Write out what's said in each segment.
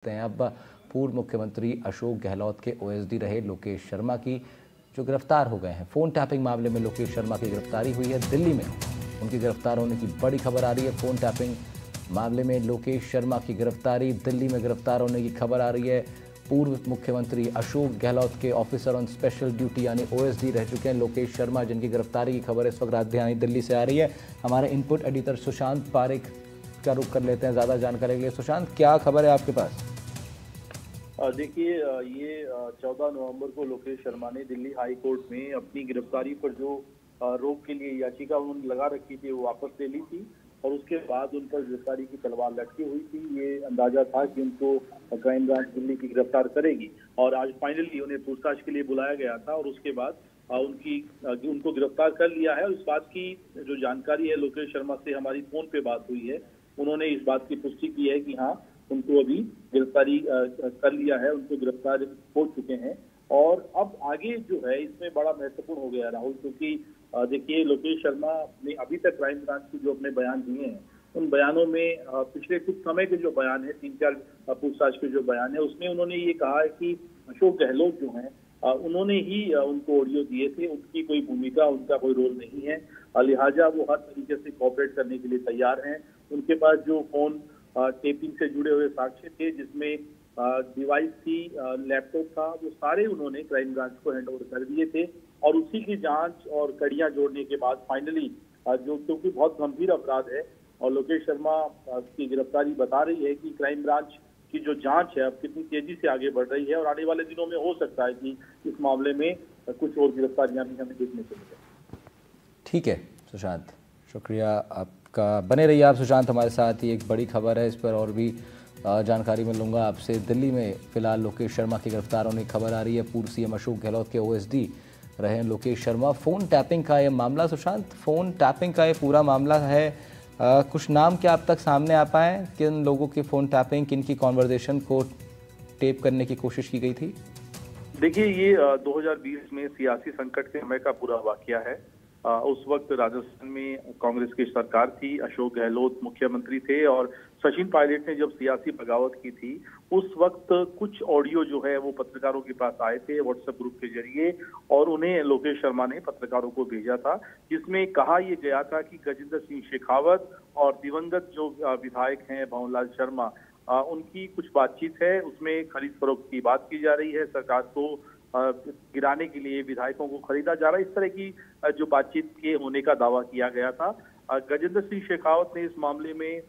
हैं। अब पूर्व मुख्यमंत्री अशोक गहलोत के ओएसडी रहे लोकेश शर्मा की जो गिरफ्तार हो गए हैं। फोन टैपिंग मामले में लोकेश शर्मा की गिरफ्तारी हुई है दिल्ली में। उनकी गिरफ्तार होने की बड़ी खबर आ रही है। फोन टैपिंग मामले में लोकेश शर्मा की गिरफ्तारी, दिल्ली में गिरफ्तार होने की खबर आ रही है। पूर्व मुख्यमंत्री अशोक गहलोत के ऑफिसर ऑन स्पेशल ड्यूटी यानी ओएसडी रह चुके हैं लोकेश शर्मा, जिनकी गिरफ्तारी की खबर इस वक्त राजधानी दिल्ली से आ रही है। हमारे इनपुट एडिटर सुशांत पारेख का रुख कर लेते हैं ज़्यादा जानकारी के लिए। सुशांत, क्या खबर है आपके पास? देखिए, ये 14 नवंबर को लोकेश शर्मा ने दिल्ली हाई कोर्ट में अपनी गिरफ्तारी पर जो रोक के लिए याचिका उन्होंने लगा रखी थी वो वापस ले ली थी और उसके बाद उन पर गिरफ्तारी की तलवार लटकी हुई थी। ये अंदाजा था कि उनको क्राइम ब्रांच दिल्ली की गिरफ्तार करेगी और आज फाइनली उन्हें पूछताछ के लिए बुलाया गया था और उसके बाद उनको गिरफ्तार कर लिया है। और इस बात की जो जानकारी है, लोकेश शर्मा से हमारी फोन पे बात हुई है, उन्होंने इस बात की पुष्टि की है कि हाँ, उनको अभी गिरफ्तारी कर लिया है, उनको गिरफ्तार हो चुके हैं। और अब आगे जो है इसमें बड़ा महत्वपूर्ण हो गया राहुल, क्योंकि देखिए लोकेश शर्मा ने अभी तक क्राइम ब्रांच की जो अपने बयान दिए हैं, उन बयानों में पिछले कुछ समय के जो बयान है, 3-4 पूछताछ के जो बयान है, उसमें उन्होंने ये कहा है कि अशोक गहलोत जो हैं उन्होंने ही उनको ऑडियो दिए थे, उनकी कोई भूमिका, उनका कोई रोल नहीं है, लिहाजा वो हर तरीके से कोऑपरेट करने के लिए तैयार हैं। उनके पास जो फोन टेपिंग से जुड़े हुए साक्ष्य थे, जिसमें डिवाइस थी, लैपटॉप था, वो सारे उन्होंने क्राइम ब्रांच को हैंड ओवर कर दिए थे। और उसी की जांच और कड़ियां जोड़ने के बाद फाइनली जो, क्योंकि बहुत गंभीर अपराध है और लोकेश शर्मा की गिरफ्तारी बता रही है कि क्राइम ब्रांच की जो जांच है अब कितनी तेजी से आगे बढ़ रही है और आने वाले दिनों में हो सकता है कि इस मामले में कुछ और गिरफ्तारियां भी हमें देखने को मिले। ठीक है सुशांत, शुक्रिया आपका। बने रहिए आप सुशांत हमारे साथ। ये एक बड़ी खबर है, इस पर और भी जानकारी मैं लूँगा आपसे। दिल्ली में फिलहाल लोकेश शर्मा की गिरफ्तार होने की खबर आ रही है। पूर्व सीएम अशोक गहलोत के ओएसडी रहे हैं लोकेश शर्मा। फ़ोन टैपिंग का ये मामला, सुशांत, फ़ोन टैपिंग का ये पूरा मामला है, कुछ नाम क्या अब तक सामने आ पाए? किन लोगों की फ़ोन टैपिंग, किन की कॉन्वर्जेशन को टेप करने की कोशिश की गई थी? देखिए, ये 2020 में सियासी संकट के समय का पूरा वाकया है। उस वक्त राजस्थान में कांग्रेस की सरकार थी, अशोक गहलोत मुख्यमंत्री थे और सचिन पायलट ने जब सियासी बगावत की थी, उस वक्त कुछ ऑडियो जो है वो पत्रकारों के पास आए थे व्हाट्सएप ग्रुप के जरिए और उन्हें लोकेश शर्मा ने पत्रकारों को भेजा था, जिसमें कहा यह गया था कि गजेंद्र सिंह शेखावत और दिवंगत जो विधायक हैं भंवरलाल शर्मा, उनकी कुछ बातचीत है, उसमें खरीद फरोख्त की बात की जा रही है, सरकार को गिराने के लिए विधायकों को खरीदा जा रहा है। इस तरह की जो बातचीत के होने का दावा किया गया था। गजेंद्र सिंह शेखावत ने इस मामले में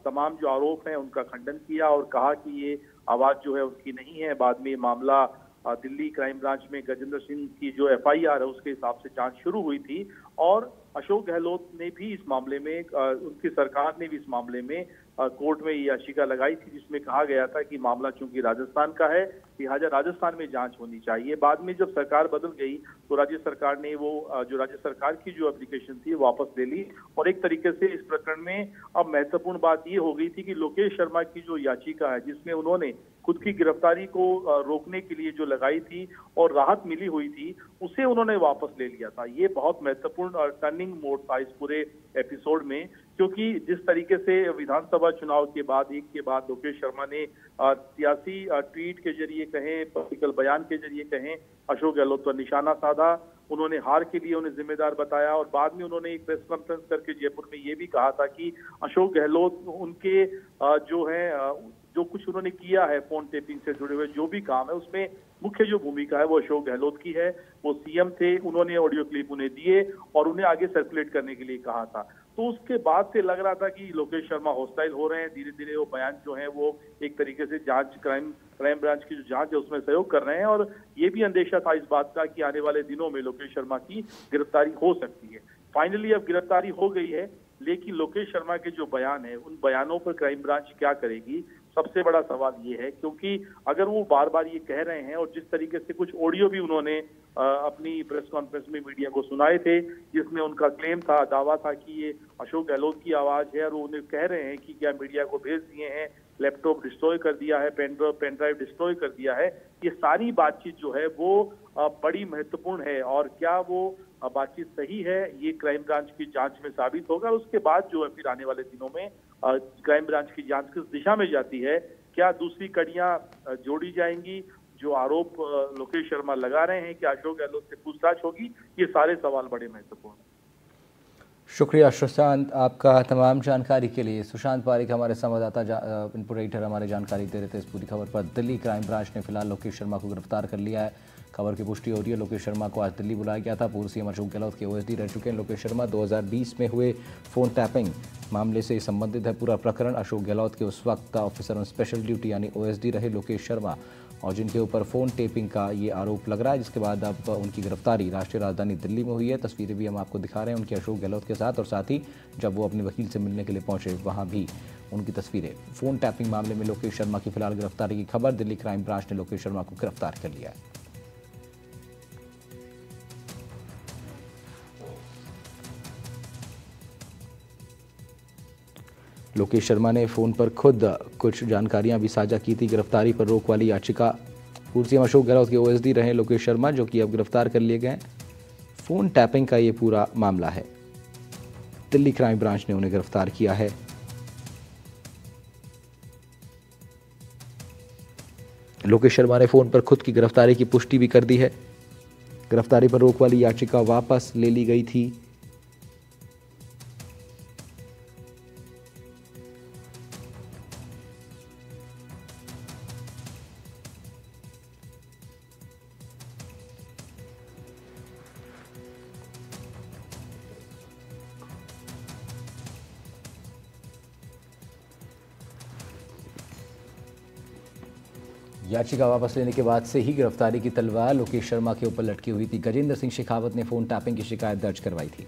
तमाम जो आरोप हैं उनका खंडन किया और कहा कि ये आवाज जो है उसकी नहीं है। बाद में मामला दिल्ली क्राइम ब्रांच में गजेंद्र सिंह की जो एफआईआर है उसके हिसाब से जांच शुरू हुई थी और अशोक गहलोत ने भी इस मामले में, उनकी सरकार ने भी इस मामले में कोर्ट में याचिका लगाई थी, जिसमें कहा गया था कि मामला चूंकि राजस्थान का है लिहाजा राजस्थान में जांच होनी चाहिए। बाद में जब सरकार बदल गई तो राज्य सरकार ने वो जो राज्य सरकार की जो एप्लीकेशन थी वापस ले ली और एक तरीके से इस प्रकरण में अब महत्वपूर्ण बात ये हो गई थी कि लोकेश शर्मा की जो याचिका है, जिसमें उन्होंने खुद की गिरफ्तारी को रोकने के लिए जो लगाई थी और राहत मिली हुई थी, उसे उन्होंने वापस ले लिया था। ये बहुत महत्वपूर्ण टर्निंग मोड था इस पूरे एपिसोड में, क्योंकि जिस तरीके से विधानसभा चुनाव के बाद एक के बाद लोकेश शर्मा ने सियासी ट्वीट के जरिए कहें, पॉलिटिकल बयान के जरिए कहें, अशोक गहलोत पर निशाना साधा, उन्होंने हार के लिए उन्हें जिम्मेदार बताया और बाद में उन्होंने एक प्रेस कॉन्फ्रेंस करके जयपुर में ये भी कहा था कि अशोक गहलोत उनके जो है जो कुछ उन्होंने किया है फोन टेपिंग से जुड़े हुए जो भी काम है उसमें मुख्य जो भूमिका है वो अशोक गहलोत की है। वो सीएम थे, उन्होंने ऑडियो क्लिप उन्हें दिए और उन्हें आगे सर्कुलेट करने के लिए कहा था। तो उसके बाद से लग रहा था कि लोकेश शर्मा हॉस्टाइल हो रहे हैं, धीरे धीरे वो बयान जो है वो एक तरीके से जांच क्राइम ब्रांच की जो जांच है उसमें सहयोग कर रहे हैं और ये भी अंदेशा था इस बात का कि आने वाले दिनों में लोकेश शर्मा की गिरफ्तारी हो सकती है। फाइनली अब गिरफ्तारी हो गई है, लेकिन लोकेश शर्मा के जो बयान है उन बयानों पर क्राइम ब्रांच क्या करेगी, सबसे बड़ा सवाल ये है। क्योंकि अगर वो बार बार ये कह रहे हैं और जिस तरीके से कुछ ऑडियो भी उन्होंने अपनी प्रेस कॉन्फ्रेंस में मीडिया को सुनाए थे, जिसमें उनका क्लेम था, दावा था कि ये अशोक गहलोत की आवाज है और वो उन्हें कह रहे हैं कि क्या मीडिया को भेज दिए हैं, लैपटॉप डिस्ट्रॉय कर दिया है, पेन ड्राइव डिस्ट्रॉय कर दिया है, ये सारी बातचीत जो है वो बड़ी महत्वपूर्ण है और क्या वो बातचीत सही है, ये क्राइम ब्रांच की जांच में साबित होगा। उसके बाद जो है फिर आने वाले दिनों में क्राइम ब्रांच की जांच किस दिशा में जाती है, क्या दूसरी कड़ियां जोड़ी जाएंगी? जो आरोप लोकेश शर्मा लगा रहे हैं कि अशोक गहलोत से पूछताछ होगी, ये सारे सवाल बड़े महत्वपूर्ण हैं। शुक्रिया सुशांत आपका तमाम जानकारी के लिए। सुशांत पारिक हमारे संवाददाता इनपुट एडिटर हमारे जानकारी दे रहे थे इस पूरी खबर पर। दिल्ली क्राइम ब्रांच ने फिलहाल लोकेश शर्मा को गिरफ्तार कर लिया है। खबर की पुष्टि हो रही है। लोकेश शर्मा को आज दिल्ली बुलाया गया था। पूर्व सीएम अशोक गहलोत के ओएसडी रह चुके हैं लोकेश शर्मा। 2020 में हुए फोन टैपिंग मामले से संबंधित है पूरा प्रकरण। अशोक गहलोत के उस वक्त का ऑफिसर ऑन स्पेशल ड्यूटी यानी ओएसडी रहे लोकेश शर्मा, और जिनके ऊपर फ़ोन टेपिंग का ये आरोप लग रहा है, जिसके बाद अब उनकी गिरफ्तारी राष्ट्रीय राजधानी दिल्ली में हुई है। तस्वीरें भी हम आपको दिखा रहे हैं उनकी अशोक गहलोत के साथ, और साथ ही जब वो अपने वकील से मिलने के लिए पहुंचे वहां भी उनकी तस्वीरें। फ़ोन टैपिंग मामले में लोकेश शर्मा की फिलहाल गिरफ्तारी की खबर। दिल्ली क्राइम ब्रांच ने लोकेश शर्मा को गिरफ्तार कर लिया है। लोकेश शर्मा ने फ़ोन पर खुद कुछ जानकारियां भी साझा की थी। गिरफ्तारी पर रोक वाली याचिका। पूर्व सीएम अशोक गहलोत के ओएसडी रहे लोकेश शर्मा, जो कि अब गिरफ्तार कर लिए गए हैं। फ़ोन टैपिंग का ये पूरा मामला है। दिल्ली क्राइम ब्रांच ने उन्हें गिरफ्तार किया है। लोकेश शर्मा ने फ़ोन पर खुद की गिरफ्तारी की पुष्टि भी कर दी है। गिरफ्तारी पर रोक वाली याचिका वापस ले ली गई थी। याचिका वापस लेने के बाद से ही गिरफ्तारी की तलवार लोकेश शर्मा के ऊपर लटकी हुई थी। गजेंद्र सिंह शेखावत ने फ़ोन टैपिंग की शिकायत दर्ज करवाई थी।